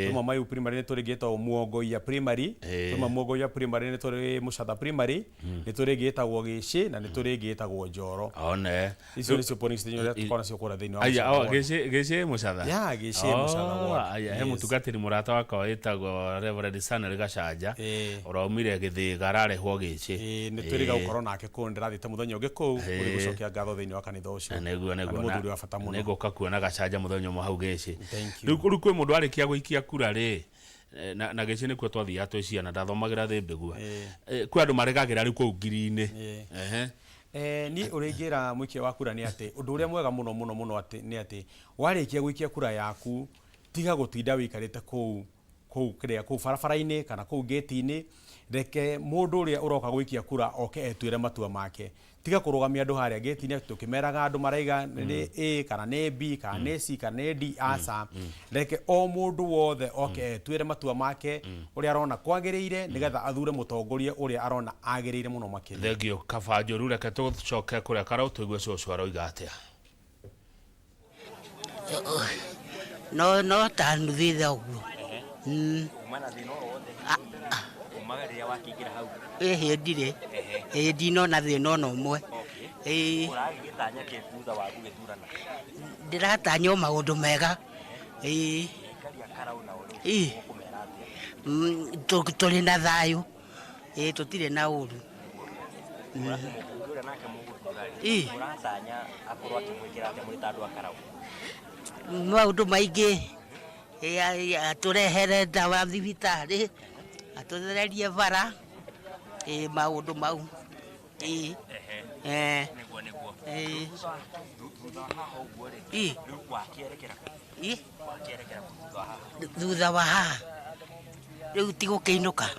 tuma Mayuyu primary ni turi gitagwo Muongoia primary tuma Muongoia primary ni turi Mucatha primary ni turi gitagwo Gici na ni turi gitagwo Njoro one icio ni polling station ria tukona cio kura thiini wa aya Gici Mucatha ya Gici Mucatha aya he mutugatiri murata wakwa witagwo Reverend Sanel Gacanja umire githiga ararehwo Gici ni twiriga gukorwo nake ku ndirathite muthenya ungi ku uri gucokia ngatho thiini wa kanitha ucio neguo muthuri wa bata muno neguo kuona Gacanja muthenya mo hau Gici riu kwi mundu arikia guikia kura ri na Gici ni kwo twathia twiciana ndathomagira thimbigua kwi andu maregagira riu ku ngiri-ini ni uringira muikia wa kura ni ati undu uria mwega muno ati ni ati warikia guikia kura yaku tiga gutinda wikarite ku barabara-ini kana ku gate-ini reke mundu uria uroka gwikia kura oke etwire matua make tiga kurugamia andu haria gate-ini tukimeraga andu maraiga ni A kana ni B kana ni C kana ni D asa reke o mundu wothe oke etwire matua make uria arona kwagiriire nigetha athure mutongoria uria arona agiriire muno makiri thegio kaba Njuru reke tucoke kuria Kalou tuigue cucu aroiga atia no tanu thitha uguo umana thino wothe umagaria wakigira hau ndire ndinona thina no umwe uragitanya ke thutha wa githurana ndiratanya maundu mega karia Kalou na uri kumera atia turi na thayu tutire na uru ura nake muguthurani uratanya akorwo akimwikira atia muri tandu Kalou maundu maingi turehere ndawa thibitari atuthererie bara maundu mau thutha wa haha riu tigukiinuka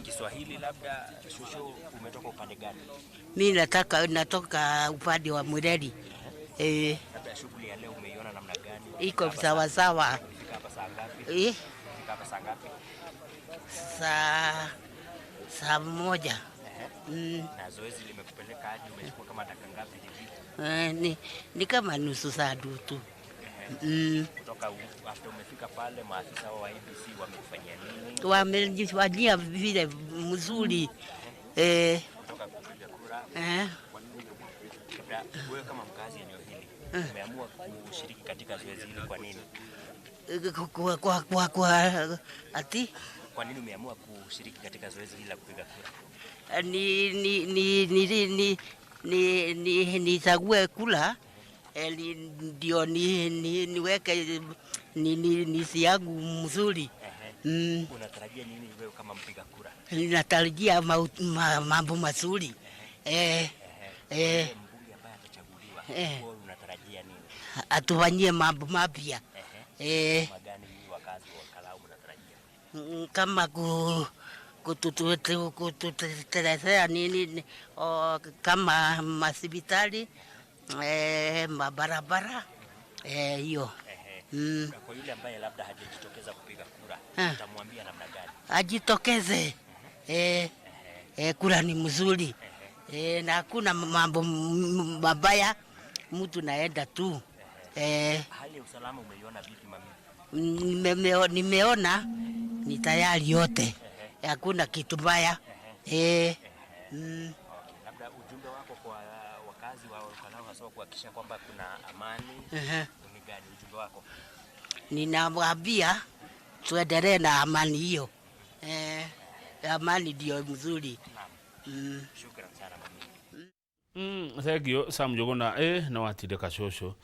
Kiswahili labda shushu umetoka upande gani? Mimi natoka upande wa Mureri. Labda shughuli ya leo umeiona namna gani? Iko sawa sawa. Fika hapa saa ngapi? Fika hapa saa ngapi? Saa moja. Na zoezi limekupeleka aje? Umechukua kama dakika ngapi hivi? Ni kama nusu saa tu. Kutoka after umefika pale maafisa wa IEBC wamekufanyia nini? Wamenifanyia vile mzuri. Kutoka kupiga kura. Wewe kama mkazi eneo hili umeamua kushiriki katika zoezi hili kwa nini? ati Kwa nini umeamua kushiriki katika zoezi hili la kupiga kura? Nichague kula ndio niweke nisi yangu mzuri. Unatarajia nini wewe kama mpiga kura? Ninatarajia mambo mazuri. Mbunge ambaye atachaguliwa, wewe unatarajia nini? Atufanyie mambo mapya. Magani wakazi wa Kalou mnatarajia? Kama kututetea nini kama masibitali, mabarabara, hiyo. Kwa yule ambaye labda hajajitokeza kupiga kura, utamwambia namna gani? Ajitokeze. Kura ni mzuri. Na hakuna mambo mabaya, mtu naenda tu. Hali ya usalama umeiona vipi mami? Nimeona ni tayari yote. Hakuna kitu mbaya. Labda ujumbe wako kwa wakazi wa Kalou hasa kuhakikisha kwamba kuna amani. Ni gani ujumbe wako? Ninawaambia tuendelee na amani hiyo. Amani ndio mzuri. Shukrani sana mami. Thank you Sam Njuguna no atinde kashosho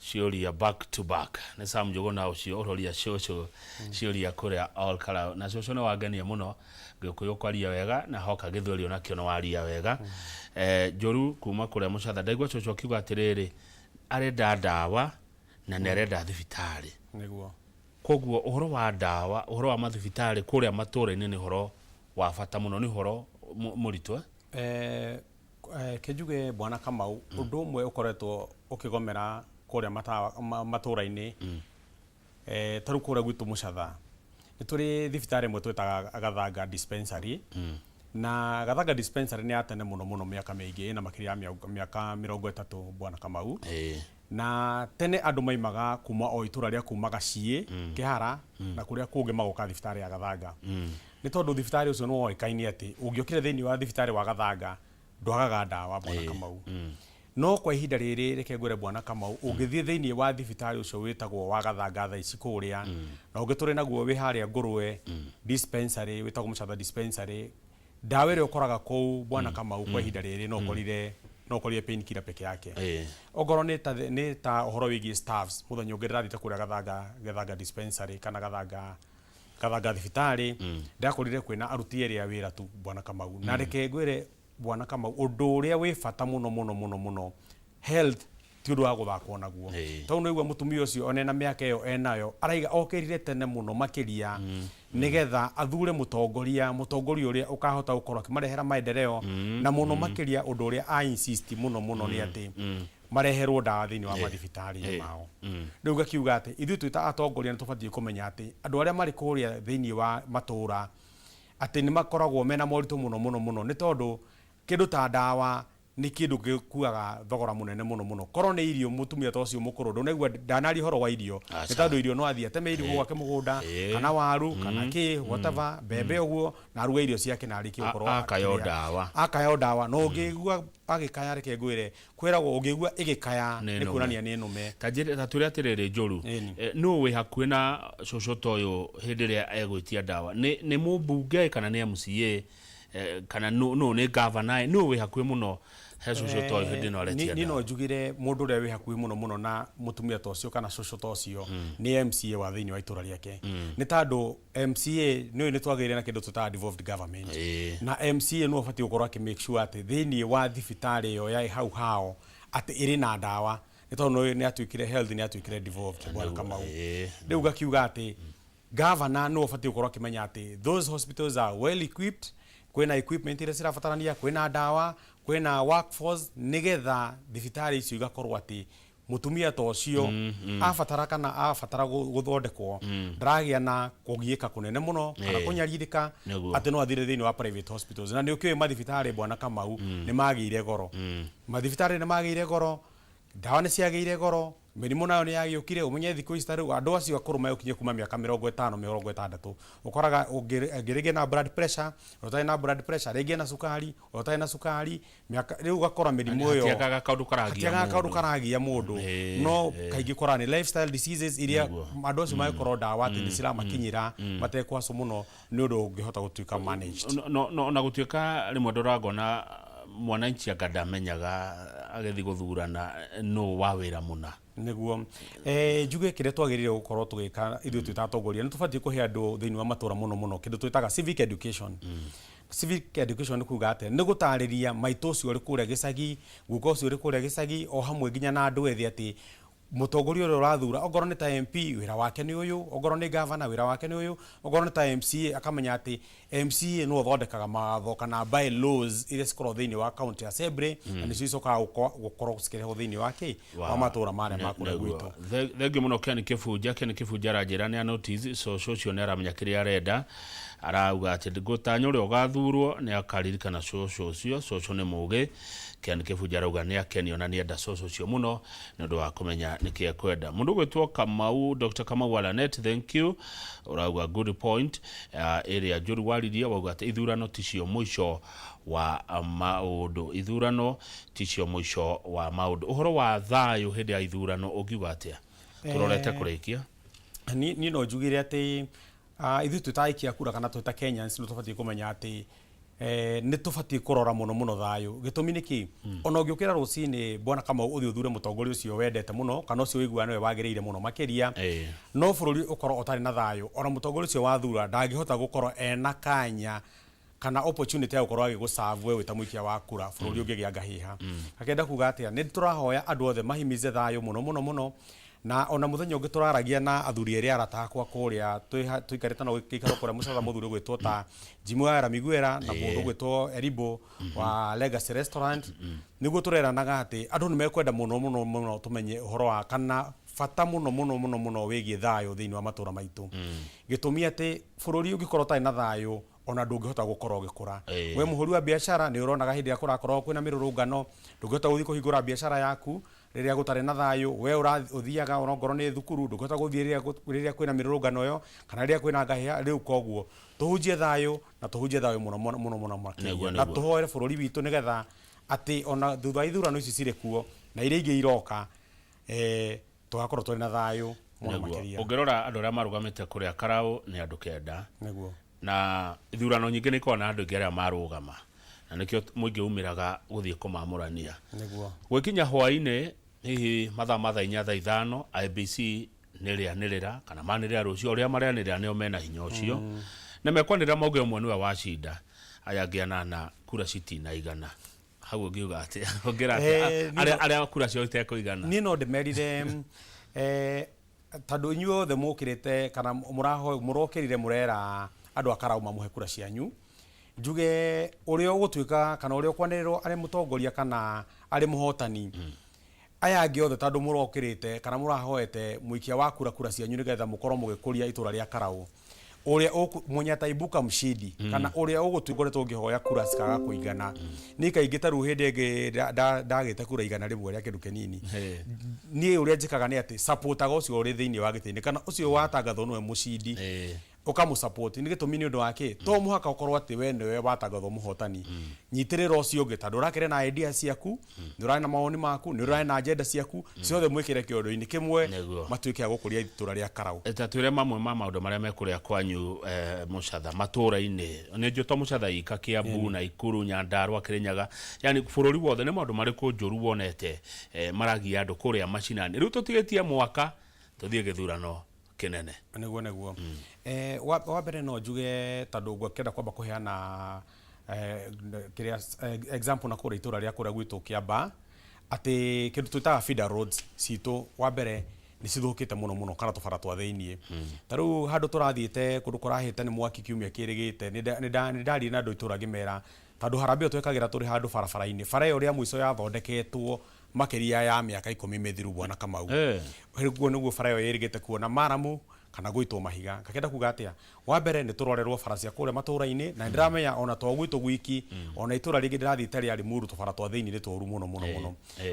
ciuria back to back ne Sam Njuguna ucio uroria shosho ciuria kuria all Kalou na shosho no wagania muno gikuyu kwaria wega na hoka githurio nakio no waria wega. Njuru kuma kuria mucatha ndaigwa shosho kiuga atiriri arenda ndawa na nerenda thibitari niguo koguo uhoro wa ndawa uhoro wa mathibitari kuria matura-ini ni uhoro wa bata muno ni uhoro muritwe. Kejuge bwana Kamau undu umwe ukoretwo ukigomera kuria matura-ini taru kuria gwitu mucatha ni turi thibitari mwe twetaga Gathanga dispensary na Gathanga dispensary ni atene muno miaka mingi na makiria miaka 30 bwana Kamau. Na tene andu maimaga kuma o itura ria kumaga cie Kihara na kuria kungi magoka thibitari ya Gathanga. Ni tondu thibitari ucio no oikaini ati ungiokire thiini wa thibitari wa Gathanga ndwagaga ndawa bwana Kamau. No kwa ihinda riri reke ngwire bwana Kamau ungithie thiini wa thibitari ucio witagwo wa Gathanga tha ici kuria na ungituri naguo wi haria Ngurwe dispensary witagwo Mucatha dispensary ndawa ire ukoraga kou bwana Kamau kwa ihinda riri no korire pain killer peke yake. Ogoro ni ta uhoro wigi staffs muthenya ungira thite kuria Gathanga dispensary kana Gathanga thibitari ndakorire kwina aruti eri ya wira tu bwana Kamau. Na reke ngwire bwana Kamau undu uria wi bata muno health ti undu wa guthakwo naguo. Tondu no igwa mutumia ucio onena miaka iyo enayo araiga okirire tene muno makiria nigetha athure mutongoria uria ukahota gukorwo akimarehera maendeleo na muno makiria undu uria a insist muno ni ati mareherwo ndawa thiini wa mathibitari mao. Riu gakiuga ati ithu twita atongoria nitubatie kumenya ati andu aria mari kuria thiini wa matura ati ni makoragwo mena moritu muno ni tondu kindu ta ndawa ni kindu gikuaga thogora munene muno korwo ni irio mutumia ta ucio mukuru ndunegwa ndanari horo wa irio ni tondu irio no athia teme irio gwake mugunda kana waru kana ki whatever bebe uguo na ruga irio ciake na ariki gukorwo akayo ndawa no ngigua agikaya reke ngwire kwiragwo ungigua igikaya ni kunania ni nume ta turia atiriri Njuru no wi hakuhi na cũcũ toyo hindi ria egwitia ndawa ni mumbunge kana ni MCA kana no ni governor no wi hakuhi muno he cũcũ toyo hindi no retia ni no njugire mundu ria wi hakuhi muno na mutumia tocio kana cũcũ tocio ni MCA wa thiini wa itura riake. Ni tondu MCA ni twagire na kindu tuta devolved government na MCA no fati gukorwo aki make sure ati thiini wa thibitari yo yai hau ati iri na ndawa ni tondu ni atwikire health ni atwikire devolved bwana Kamau. Riu gakiuga ati governor no fati gukorwo akimenya ati those hospitals are well equipped, kwina equipment ira cirabatarania, kwina ndawa, kwina workforce nigetha thibitari icio igakorwo ati mutumia tocio afatara kana afatara guthondekwo ndaragia na kugiika kunene muno kana kunyaririka ati no athire thiini wa private hospitals. Na ni ukiwe mathibitari bwana Kamau ni magire goro, mathibitari ni magire goro, ndawa ni ciagire goro, mirimo nayo ni yagiukire umenye thikũ ici tarĩu andũ acio akũrũ mayokinye kuma mĩaka 50 60 ũkoraga ũngĩrĩgĩa na blood pressure ũtarĩ na blood pressure rĩngĩ na sukari ũtarĩ na sukari mĩaka rĩu ũgakora mĩrimũ ĩyo hatiaga kaũndũ karagia mũndũ no kaingĩ kora ni lifestyle diseases iria andũ acio magĩkorwo ndawa atĩ nĩ ciramakinyĩra matekwacu mũno nĩ ũndũ ũngĩhota gũtuĩka managed no na gũtuĩka rĩmwe ndũragona mwananchi akadamenyaga agethi guthurana no wa wĩra mũna niguo njuge kĩrĩa twagĩrĩire gũkorwo tũgĩka ithuĩ twĩtatongoria nĩ tũbatiĩ kũhe andũ thĩinĩ wa matũra mũno kĩndũ twĩtaga civic education civic education nĩ kuga atĩ nĩ gũtarĩria maitũ ũcio ũrĩ kũrĩa gĩcagi guka ũcio ũrĩ kũrĩa gĩcagi o hamwe nginya na andũ ethĩ atĩ mũtongoria ũrĩa ũrathura ongorwo nĩ ta MP wĩra wake nĩ ũyũ ongorwo nĩ governor wĩra wake nĩ ũyũ ongorwo nĩ ta MCA akamenya atĩ MCA no thondekaga mawatho kana by laws iria cikorwo thĩinĩ wa county assembly na nĩcio icokaga gũkorwo cikĩrehwo thĩinĩ wa wa matũra marĩa makũrĩa gwitũ thengiũ mũno Ken Kĩbunja aranjĩra nĩ notice socio nĩ aramenya kĩrĩa arenda arauga atĩ ngũtanya ũrĩa ũgathurwo nĩ akaririkana socio nĩ mũgĩ Ken Kĩbunja arauga nĩ akenio na nĩ enda socio ũcio mũno nĩ ũndũ wa kũmenya nĩkĩ ekwenda mũndũ gwĩtwo Kamau Dr. Kamau Alanet thank you urauga good point area Njuru waririe wauga atĩ ithurano ticio mwisho wa maũndũ ithurano ticio mwisho wa maũndũ ũhoro wa thayũ hĩndĩ ya ithurano ũngiuga atĩa tũrorete kũrĩkia ni no njugire atĩ ithuĩ twĩtaikia kura kana twĩta Kenyans nĩ tũbatiĩ kũmenya atĩ nĩ tũbatiĩ kũrora mũno thayũ gĩtũmi nĩkĩ ona ũngĩũkĩra rũcinĩ bwana Kamau ũthiĩ ũthure mũtongoria ũcio wendete mũno kana ũcio wĩiguana we wagĩrĩire mũno makĩria no bũrũri ũkorwo ũtarĩ na thayũ ona mũtongoria ũcio wathura ndangĩhota gũkorwo ena kanya kana opportunity ya gũkorwo agĩgũserve we wĩta mũikia wa kura bũrũri ũngĩgĩa ngahĩha akenda kuga atĩa nĩ tũrahoya andũ othe mahimize thayũ mũno na ona muthenya ũngĩ tũraragia na athuri erĩ aratakwa kũrĩa tũikarĩte na gĩikaro kũrĩa mũcora mũthuri gwĩtwo ta Jimwara Miguera na mũndũ gwĩtwo Eribo wa Legacy Restaurant nĩguo tũreranaga atĩ andũ nĩ mekwenda mũno tũmenye ũhoro wa kana fata mũno wĩgiĩ thayũ thĩinĩ wa matũra maitũ gĩtũmi atĩ bũrũri ũngĩkorwo ũtarĩ na thayũ ona ndũngĩhota gũkorwo ũgĩkũra we mũhũri wa biacara nĩ ũronaga hĩndĩ ya kũrakorwo kwĩna mĩrũrũngano ndũngĩhota gũthiĩ kũhingũra biacara yaku rĩrĩa gũtarĩ na thayũ we ũthiaga onongorwo nĩ thukuru ndũngĩhota gũthiĩ rĩrĩa kwĩna mĩrũrũngano ĩyo kana rĩrĩa kwĩna ngahĩha rĩu koguo tũhunjie thayũ na tũhunjie thayũ mũno makĩria na tũhoere bũrũri witũ nĩgetha atĩ ona thutha ithurano ici cirĩ kuo na iria ingĩ iroka tũgakorwo tũrĩ na thayũ mũno makĩria ũngĩrora andũ arĩa marũgamĩte kũrĩa Kalou nĩ andũ kenda nĩguo na ithurano nyingĩ nĩ ikoragwo na andũ arĩa marũgama na nĩkĩo mũingĩ umĩraga gũthiĩ kũmamũrania nĩguo gwĩkinya hwaĩ-inĩ hihi mathaa 4-5 IBC nĩrĩanĩrĩra kana manĩrĩra rũcio ũrĩa marĩanĩrĩra nĩo mena hinya ũcio na mekwanĩrĩra mauge ũmwe nĩwe wacinda aya angĩ anana kura citinaigana hau ũngiuga atĩa ũngĩra arĩa kura cio itekũigana niĩ no ndĩmerire tondũ inyuĩ othe mũkĩrĩte kana mũrokĩrire mũrera andũ a Kalou mamũhe kura cianyu njuge ũrĩa ũgũtuĩka kana ũrĩa ũkwanĩrĩrwo arĩ mũtongoria kana arĩ mũhotani aya angĩ othe tondũ mũrokĩrĩte kana mũrahoete mũikia wa kura cianyu nĩgetha mũkorwo mũgĩkũria itũra rĩa Kalou ũrĩa mwenye ataibuka mshindi kana ũrĩa ũgũtuĩkoretwo ũngĩhoya kura cikaga kũigana nĩ kaingĩ ta rĩu hĩndĩ ĩngĩ ndagĩte kura igana rĩmwe rĩa kĩndũ kĩnini niĩ ũrĩa njĩkaga nĩ atĩ supportaga ũcio ũrĩ thĩinĩ wa gĩtĩ-inĩ kana ũcio watangathwo nĩwe mũcindi ukamusupport ni gĩtũmi nĩ ũndũ wake to mũhaka ũkorwo atĩ we nĩwe watangathwo mũhotani nyitĩrĩra ũcio ũngĩ tondũ ũrakĩrĩ na idea ciaku nĩ ũrarĩ na mawoni maku nĩ ũrarĩ na agenda ciaku ciothe mwĩkĩre kĩondo-inĩ kĩmwe matuĩke a gũkũria itũra rĩa Kalou twĩre mamwe ma maũndũ marĩa mekũrĩa kwanyu mũcatha matũra-inĩ nĩ njũto mũcatha ika Kiambu na Ikuru Nyandarua Kirinyaga yani bũrũri wothe nĩ maũndũ marĩkũ njũru wonete maragia andũ kũrĩa macinani rĩu tũtigĩtie mwaka tũthiĩ gĩthurano kinene nĩguo wa mbere no njuge tondũ ngwenda kwamba kũheana kĩrĩa example na kũrĩa itũra rĩa kũrĩa gwitũ Kiamba atĩ kĩndũ twĩtaga feeder roads citũ wa mbere nĩ cithũkĩte mũno kana tũbara twa thĩinĩ ta rĩu handũ tũrathiĩte kũndũ kũrahĩte nĩ mwaki kiumia kĩrĩgĩte nĩ ndarĩ na andũ itũra ngĩmera tondũ harambĩ twĩkagĩra tũrĩ handũ barabara-inĩ bara ĩyo rĩa mũico yathondeketwo makĩria ya mĩaka 10 mĩthiru bwana Kamau rĩguo nĩguo bara ĩyo yĩrĩgĩte kuona maramu kana gwitwo mahiga ngakenda kuga atĩa wa mbere nĩ tũrorerwo bara cia kũrĩa matũra-inĩ na ndĩramenya ona to gwitũ gwiki ona itũra rĩngĩ ndĩrathiĩte rĩarĩ muru tũbara twa thĩinĩ nĩ tũru mũno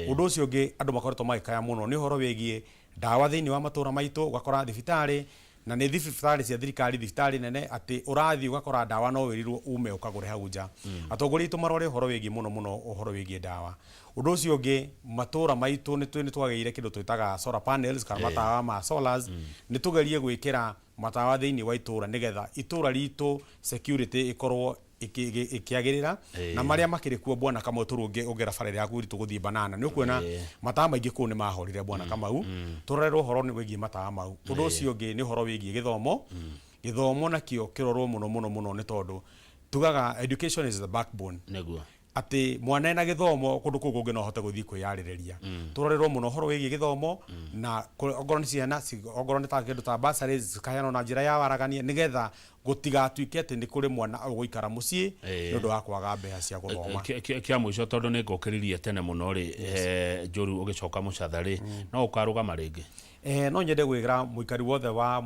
ũndũ ũcio ũngĩ andũ makoretwo magĩkaya mũno nĩ ũhoro wĩgiĩ ndawa thiini wa matura maitu ugakora thibitari na ni thibitari cia thirikari thibitari nene ati urathi ugakora ndawa no wirirwo ume ukagure hau nja atongoria itu marore horo wigi muno uhoro wigi ndawa undu ucio ungi matura maitu ni twageire kindu twitaga solar panels kana matawa ma solars ni tugerie gwikira matawa thiini wa itura nigetha itura ritu security ikorwo ikiagirira na maria makiri kuo bwana kama turunge ugera farere yaku ritu guthie banana ni ukuona matawa maingi ku ni mahorire bwana kama u turerwo horo ni wigi matawa mau undu ucio ungi ni horo wigi githomo nakio kirorwo muno ni tondu tugaga education is the backbone neguo ati mwana ena githomo kundu kugu ngi no hote guthie kwiyaririria turorerwo muno horo wigi githomo na ogoro ni ciana ogoro ni ta kindu ta bursaries kahano na njira ya waragania nigetha gutigatuike ati ni kuri mwana guikara mucii ni undu wa kwaga mbeca cia guthoma kia mwico tondu ni ngokiririe tene muno ri Njuru ugicoka Mucatha ri no ukarugama ringi no nyende gwigira muikari wothe wa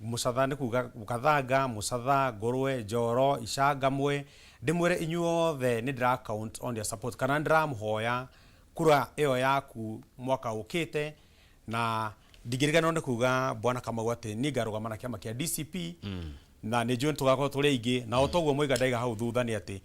Mucatha ni kuga Gathanga Mucatha Ngurwe Njoro Icangamwe ndimwire inyuothe ni ndira count on your support kana ndiramhoya kura iyo yaku mwaka ukite na ndigirigano ni kuga bwana Kamau ati ni ngarugama na kiama kia DCP na ni njui tugakorwo turi ingi na otoguo mwiga ndaiga hau thutha ni ati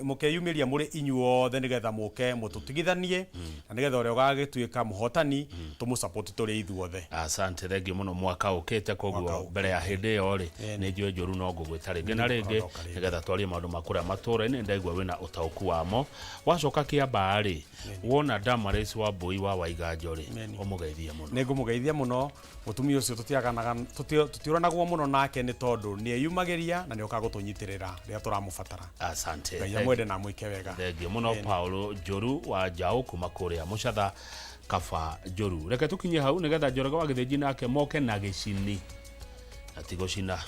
mukeyumiria muri inyuothe nigetha muke mututigithanie na nigetha uria ugagituika muhotani tumu support turi ithuothe. Asante thengi muno mwaka ukite koguo mbere ya hindi iyo ri ni njui Njuru no ngugwita ringi na ringi nigetha twarie maundu makura matura ni ndaigua wina utauku wamo wacoka Kiambaa ri wona Damaris wa Mbui wa Waiganjo ri umugeithie muno ni ngumugeithia muno mutumia ucio tutiuranagwo muno nake ni tondu ni eyumagiria na ni ukagutunyitirira ria turamubatara. Asante Ngai mwende na mwike wega thengi muno Paulo Njuru wa Njau kuma kuria Mucatha Kaba Njuru reke tukinye hau nigetha Njoroge wa Githĩnji nake moke na gicini atigocina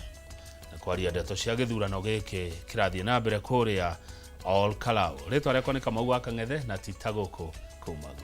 na kwaria ndeto cia githurano giki kirathie na mbere kuria Kalou ritwa rekwa ni Kamau wa Kang'ethe na titaguku kumago.